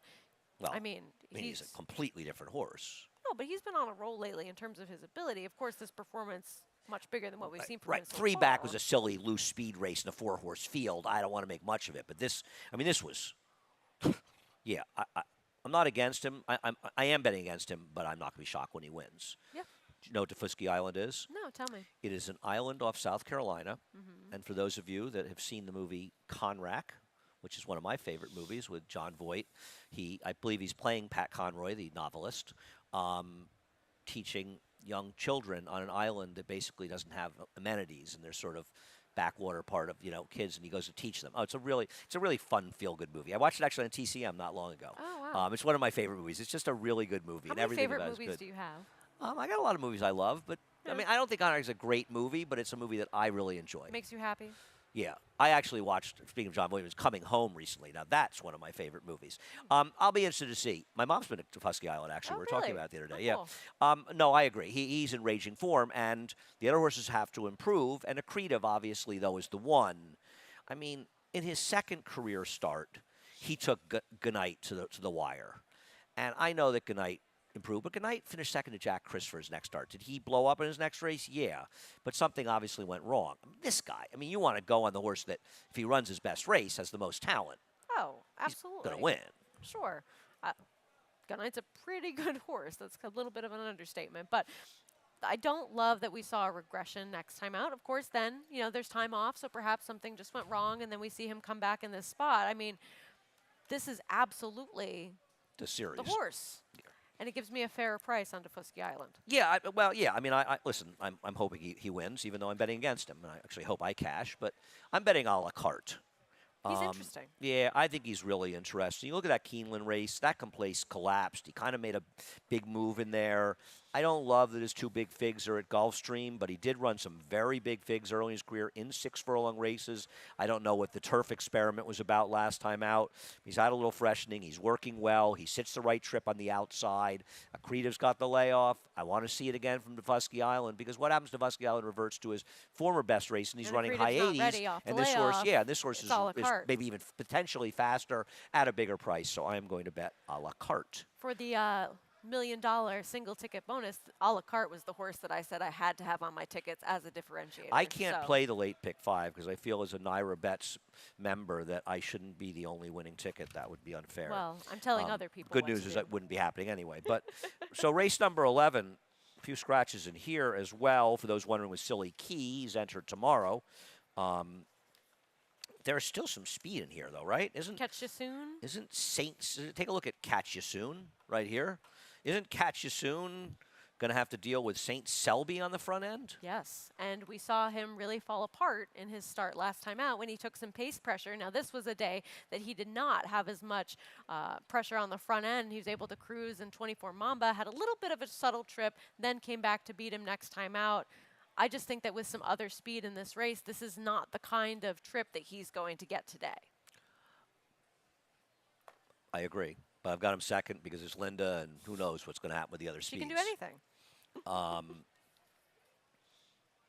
Well, I mean, he's a completely different horse. no, but he's been on a roll lately in terms of his ability. Of course, this performance much bigger than what we've seen from him so Three far. back was a silly loose speed race in a 4-horse field. I don't want to make much of it, but this was, yeah. I'm not against him. I am betting against him, but I'm not going to be shocked when he wins. Yeah. Do you know what Defusky Island is? No, tell me. It is an island off South Carolina, and for those of you that have seen the movie Conrack, which is one of my favorite movies with John Voight, I believe he's playing Pat Conroy, the novelist, teaching young children on an island that basically doesn't have amenities, and they're sort of backwater part of kids, and he goes to teach them. Oh, it's a really fun, feel-good movie. I watched it actually on TCM not long ago. Oh, wow. It's one of my favorite movies. It's just a really good movie, How and many everything favorite about it is movies good. do you have? I got a lot of movies I love, but I mean, I don't think Conrack is a great movie, but it's a movie that I really enjoy. Makes you happy? Yeah, I actually watched, speaking of John Williams, Coming Home recently. Now, that's one of my favorite movies. I'll be interested to see. My mom's been at Defusky Island, actually. Oh, We were talking really? about it the other Oh, day. cool. Yeah. No, I agree. He's in raging form, and the other horses have to improve, and Accretive, obviously, though, is the one. I mean, in his second career start, he took Goodnight to the wire. And I know that Goodnight improved, but Goodnight finished second to Jack Christopher's next start. Did he blow up in his next race? Yeah, but something obviously went wrong. This guy, I mean, you want to go on the horse that, if he runs his best race, has the most talent. Oh, absolutely. Going to win. Sure. Gunight's a pretty good horse. That's a little bit of an understatement. But I don't love that we saw a regression next time out. Of course, then, there's time off, so perhaps something just went wrong, and then we see him come back in this spot. I mean, this is absolutely The series. the horse. And it gives me a fairer price on Defusky Island. Yeah, yeah. I mean, I listen. I'm hoping he wins, even though I'm betting against him, and I actually hope I cash. But I'm betting a la carte. He's interesting. Yeah, I think he's really interesting. You look at that Keeneland race, that place collapsed. He kind of made a big move in there. I don't love that his two big figs are at Gulfstream, but he did run some very big figs early in his career in 6-furlong races. I don't know what the turf experiment was about last time out. He's had a little freshening. He's working well. He sits the right trip on the outside. Accretive's got the layoff. I want to see it again from Defusky Island, because what happens to Defusky Island reverts to his former best race, and he's And running Accretive's high not 80s. ready off And the this horse, layoff. this horse It's a la is carte. maybe even potentially faster at a bigger price. So I am going to bet a la carte. For the $1 million single ticket bonus, a la carte was the horse that I said I had to have on my tickets as a differentiator. I can't so. play the late pick 5 because I feel as a Naira Bets member that I shouldn't be the only winning ticket. That would be unfair. Well, I'm telling other people. Good what news to is do. that wouldn't be happening anyway. But so race number 11, a few scratches in here as well. For those wondering with Silly Key, he's entered tomorrow. There's still some speed in here, though, right? Catch you soon. Isn't Saints? Take a look at Catch You Soon right here. Isn't Catch You Soon going to have to deal with St. Selby on the front end? Yes, and we saw him really fall apart in his start last time out when he took some pace pressure. Now, this was a day that he did not have as much pressure on the front end. He was able to cruise in 24 Mamba, had a little bit of a subtle trip, then came back to beat him next time out. I just think that with some other speed in this race, this is not the kind of trip that he's going to get today. I agree. But I've got him second because it's Linda, and who knows what's going to happen with the other She speeds. can do anything.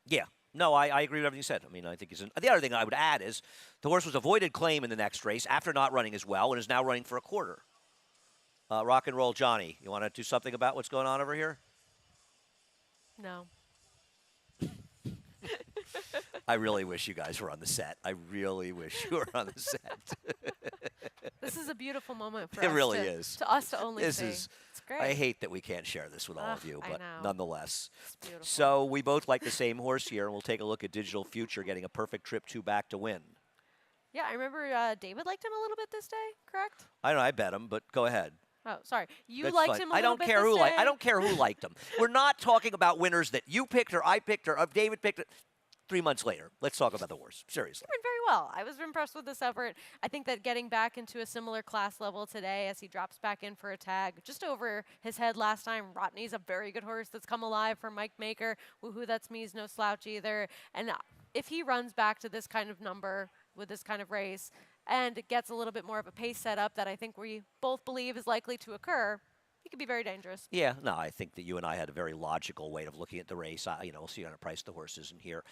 Yeah. No, I agree with everything you said. I mean, I think the other thing I would add is the horse was avoided claim in the next race after not running as well and is now running for a quarter. Rock and Roll Johnny, you want to do something about what's going on over here? No. I really wish you guys were on the set. I really wish you were on the set. This is a beautiful moment for It us really to, is. to us to only This see. is. It's great. I hate that we can't share this with all of you, I but know. nonetheless. It's beautiful. So we both like the same horse here, and we'll take a look at Digital Future getting a perfect trip 2 back to win. Yeah, I remember David liked him a little bit this day, correct? I know I bet him, but go ahead. Oh, sorry. You That's liked fine. him a little bit this day? I don't care who liked him. We're not talking about winners that you picked or I picked or David picked. 3 months later, let's talk about the horse. Seriously. He went very well. I was impressed with this effort. I think that getting back into a similar class level today as he drops back in for a tag just over his head last time. Rodney's a very good horse that's come alive for Mike Maker. Woohoo, that's me is no slouch either. And if he runs back to this kind of number with this kind of race and it gets a little bit more of a pace setup that I think we both believe is likely to occur, he could be very dangerous. Yeah, no, I think that you and I had a very logical way of looking at the race. We'll see how to price the horses in here.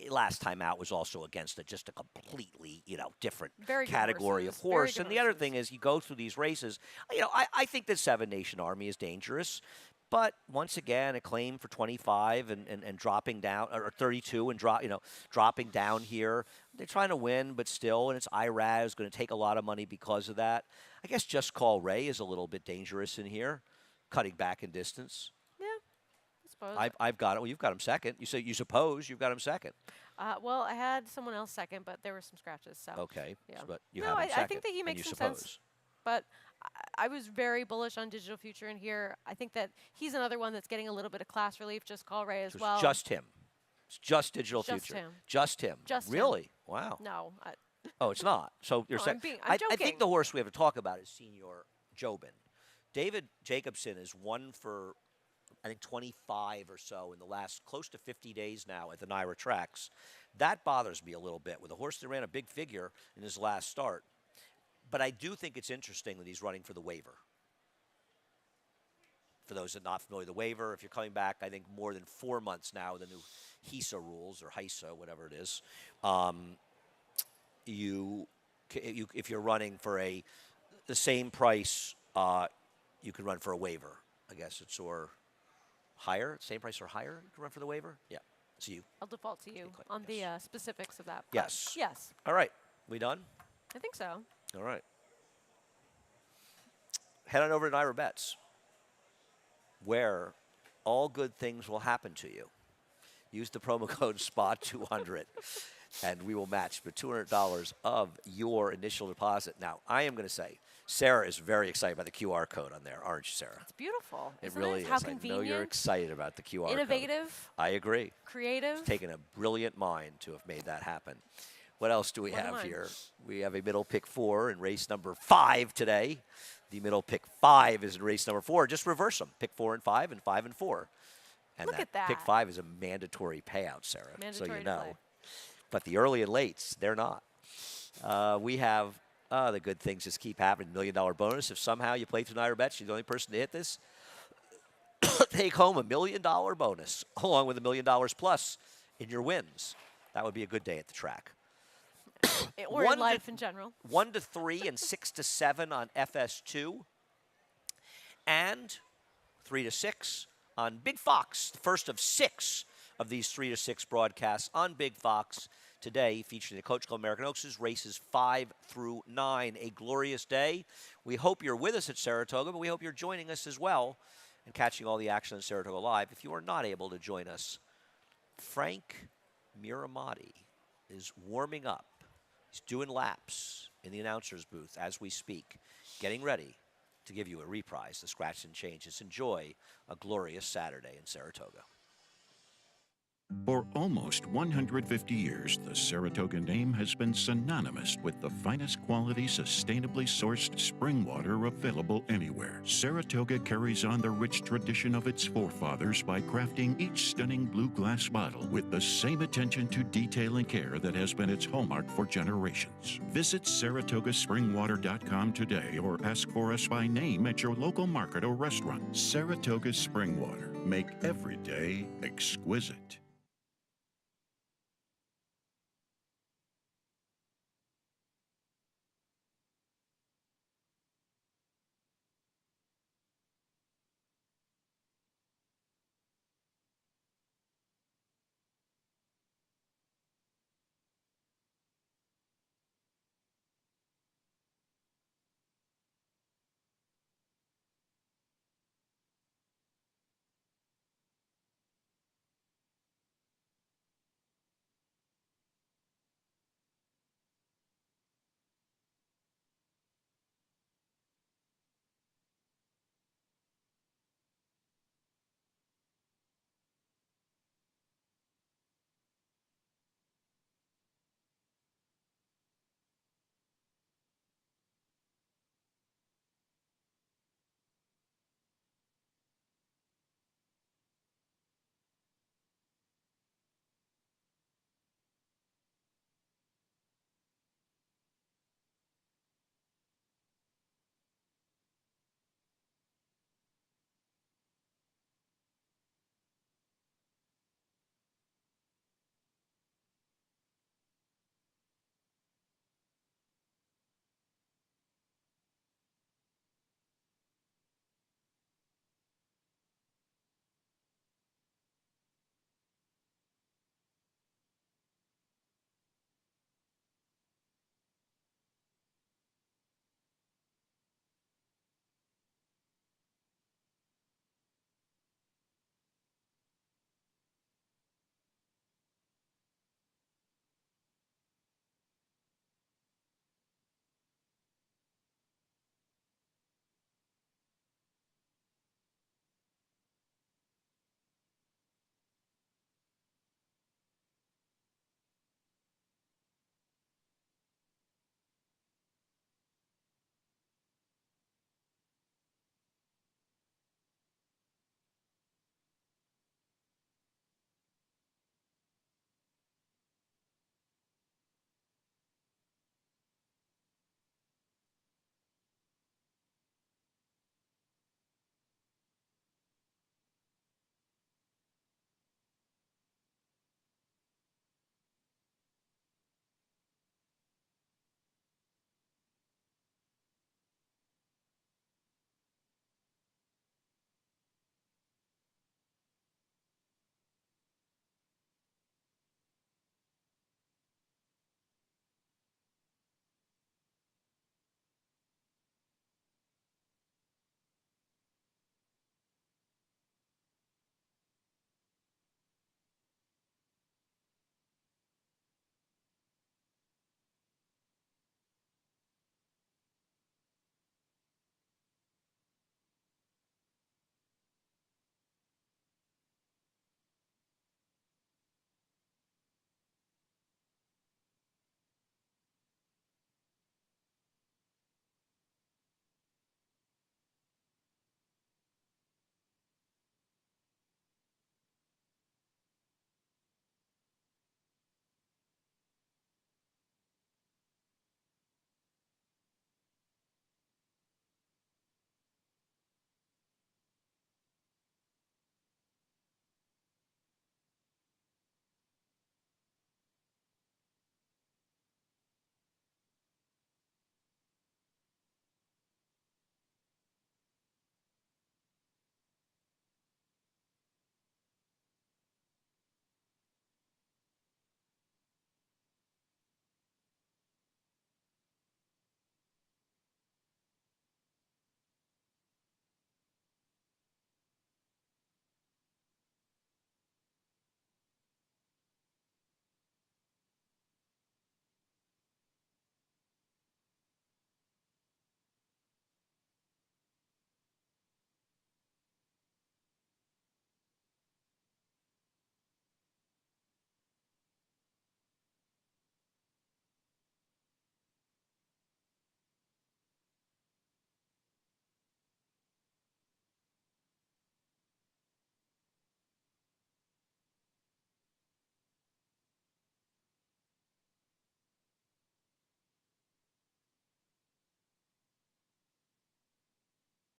Last time out was also against just a completely, different Very good category of horses. Very horse. good And the other horses. thing is, you go through these races. I think the Seven Nation Army is dangerous. But once again, a claim for 25 and dropping down, or 32 and dropping down here. They're trying to win, but still, and it's IRAD is going to take a lot of money because of that. I guess Just Call Ray is a little bit dangerous in here, cutting back in distance. Yeah, I suppose. I've got it. Well, you've got him second. You suppose you've got him second. Well, I had someone else second, but there were some scratches. So Okay, yeah. but you No, have him second. I think that he and makes you some suppose. sense. But I was very bullish on Digital Future in here. I think that he's another one that's getting a little bit of class relief. Just Call Ray as So well. it's just him. It's just Digital Just Future. him. Just him. Just him. really? Wow. No. Oh, it's not. So you're No, saying I'm I joking. think the horse we have to talk about is Senior Jobin. David Jacobson is won for I think 25 or so in the last close to 50 days now at the Naira tracks. That bothers me a little bit with a horse that ran a big figure in his last start. But I do think it's interesting that he's running for the waiver. For those that are not familiar, the waiver, if you're coming back, I think more than 4 months now, the new HISA rules, or HISA, whatever it is, if you're running for the same price, you can run for a waiver. I guess it's or higher, same price or higher, you can run for the waiver. Yeah, it's you. I'll default to you click on yes. the specifics of that. but Yes. Yes. All right, we done? I think so. All right. Head on over to Naira Bets, where all good things will happen to you. Use the promo code SPOT200, and we will match the $200 of your initial deposit. Now, I am going to say, Sarah is very excited about the QR code on there, aren't you, Sarah? It's beautiful. It Isn't really it? is. How I know convenient. you're excited about the QR code. Innovative. I agree. Creative. It's taken a brilliant mind to have made that happen. What else do we What a have mind. here? We have a middle pick 4 in race number 5 today. The middle pick 5 is in race number 4. Just reverse them. Pick 4 and 5 and 5 and 4. And Look at pick that. 5 is a mandatory payout, Sarah. So Mandatory you to know. play. But the early and lates, they're not. We have the good things just keep happening. $1 million bonus. If somehow you play through Naira Bets, you're the only person to hit this. Take home $1 million bonus, along with $1 million plus in your wins. That would be a good day at the track. Or in life in general. 1 to 3 and 6 to 7 on FS2, and 3 to 6 on Big Fox. The first of 6 of these 3 to 6 broadcasts on Big Fox today, featuring the Coach Club American Oaks races 5 through 9. A glorious day. We hope you're with us at Saratoga, but we hope you're joining us as well and catching all the action on Saratoga Live. If you are not able to join us, Frank Miramati is warming up. He's doing laps in the announcer's booth as we speak, getting ready to give you a reprise, the scratch and changes. Enjoy a glorious Saturday in Saratoga. For almost 150 years, the Saratoga name has been synonymous with the finest quality, sustainably sourced spring water available anywhere. Saratoga carries on the rich tradition of its forefathers by crafting each stunning blue glass bottle with the same attention to detail and care that has been its hallmark for generations. Visit SaratogaSpringwater.com today or ask for us by name at your local market or restaurant. Saratoga Spring Water. Make every day exquisite.